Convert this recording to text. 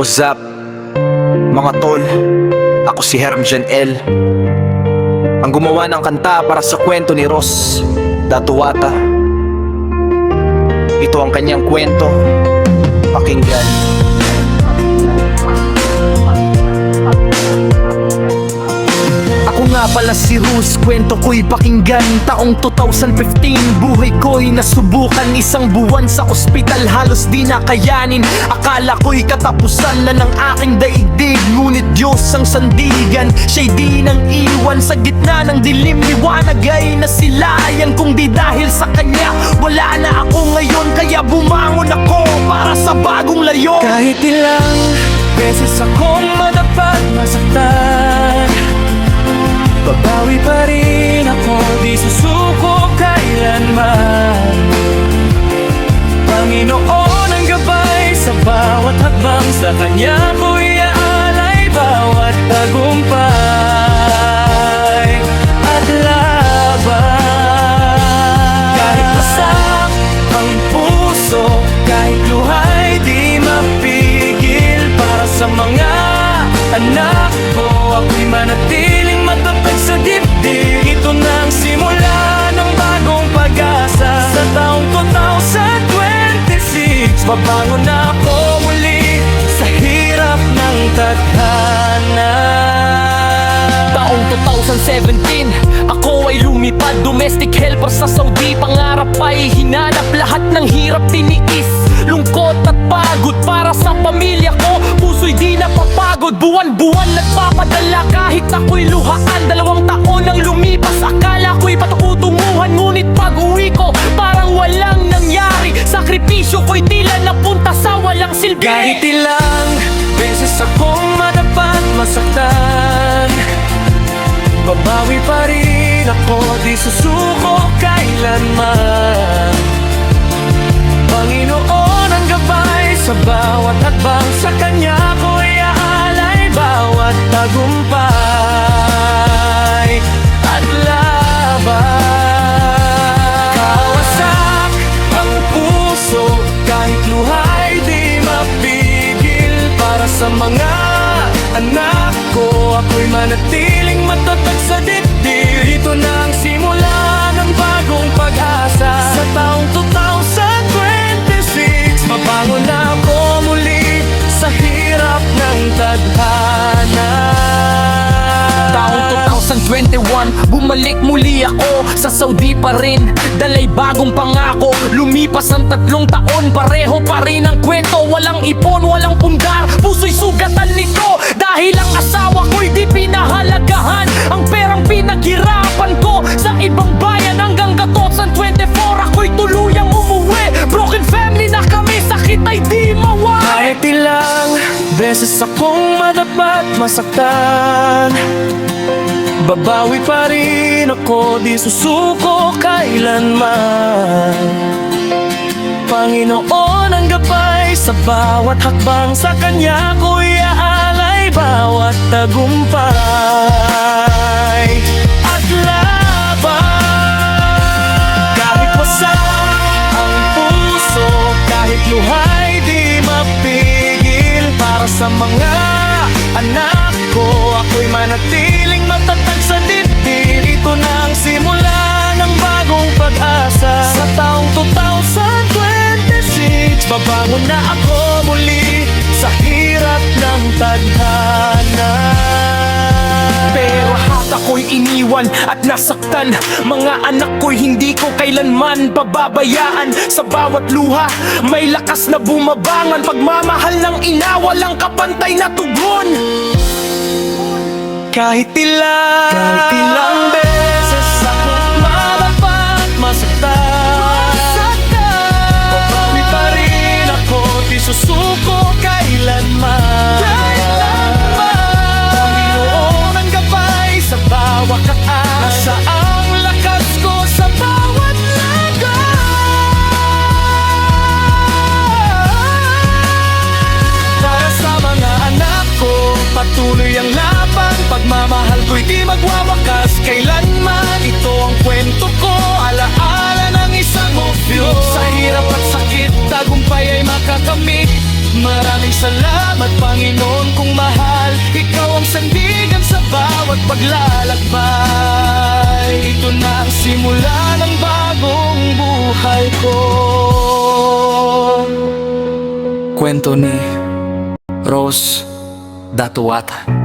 What's up, mga tol? Ako si Hermjan L, ang gumawa ng kanta para sa kwento ni Ross Datuwata. Ito ang kanyang kwento, pakinggan. Ako nga pala si Rus, kwento ko'y pakinggan. Taong 2015, buhay ko'y nasubukan. Isang buwan sa ospital, halos di nakayanin. Akala ko'y katapusan na ng aking daigdig. Ngunit Diyos ang sandigan, siya'y di nang iwan. Sa gitna ng dilim, liwanag ay nasilayan. Kung di dahil sa Kanya, wala na ako ngayon. Kaya bumangon ako para sa bagong layon. Kahit ilang beses akong madapat masaktan, babawi pa rin ako, di susuko kailanman. Panginoon ang gabay sa bawat hakbang, sa Kanya ko'y aalay bawat tagumpay at laban. Kahit masak ang puso, kahit luha'y di mapigil, para sa mga anak ko ako'y manatiling matatag sa dibdib. Ito na ang simula ng bagong pag-asa. Sa taong 2026, babangon na ako muli sa hirap ng tadhana. Taong 2017, ako ay lumipad, domestic helper sa Saudi. Pangarap ay hinanap, lahat ng hirap tiniis, lungkot at pagod para sa pamilya ko. Puso'y di napapagod, buwan-buwan nagpapadala kahit ako'y luhaan. 2 taon ang lumipas, akala ko'y patutunguhan. Ngunit pag-uwi ko, parang walang nangyari. Sakripisyo ko'y tila napunta sa walang silbi. Kahit ilang beses akong madapat masaktan, babawi pa rin ako, di susuko kailanman. Panginoon ang gabay sa bawat hakbang, sa Kanya ko'y aalay bawat tagumpay at laban. Kawasak ang puso, kahit luha'y di mapigil, para sa mga anak ko ako'y manatiling matatag sa dibdib. Ito na ang simula ng bagong pag-asa. Sa taong 2026, mabangon na ako muli sa hirap ng tadhana. Taong 2021, bumalik muli ako sa Saudi pa rin, dalay bagong pangako. Lumipas ang 3 taon, pareho pa rin ang kwento. Walang ipon, walang pundar, puso'y sugatan nito. Dahil ang asawa ko'y di pinahalagahan, ang perang pinaghirapan ko sa ibang bayan. Hanggang 2024, ako'y tuluyang umuwi. Broken family na kami, sakit ay di mawala. Kahit ilang beses akong madapat masaktan, babawi pa rin ako, di susuko kailanman. Panginoon ang gabay sa bawat hakbang, sa Kanya ko'y aalay bawat tagumpay at laban. Kahit wasak ang puso, kahit luha'y di mapigil, para sa mga anak ko ako'y manatiling matatag sa dibdib. Ito na ang simula ng bagong pag-asa. Sa taong 2026, babangon na ako muli sa hirap ng tadhana. Pero lahat ako'y iniwan at nasaktan, mga anak ko'y hindi ko kailanman pababayaan. Sa bawat luha, may lakas na bumabangan. Pagmamahal ng ina, walang kapantay na tugon. Kahit ilang beses akong madapat masaktan, babawi pa rin ako, di susuko kailanman. Panginoon ang gabay sa bawat kaan, nasa ang lakas ko sa bawat laban. Para sa mga anak ko, patuloy ang laban. Pagmamahal ko'y di magwawakas kailanman. Ito ang kwento ko, alaala ng isang ofyo. Sa hirap at sakit, tagumpay ay makakamit. Maraming salamat Panginoon kung mahal. Ikaw ang sandigan sa bawat paglalakbay. Ito na ang simula ng bagong buhay ko. Kwento ni Rose Datuwata.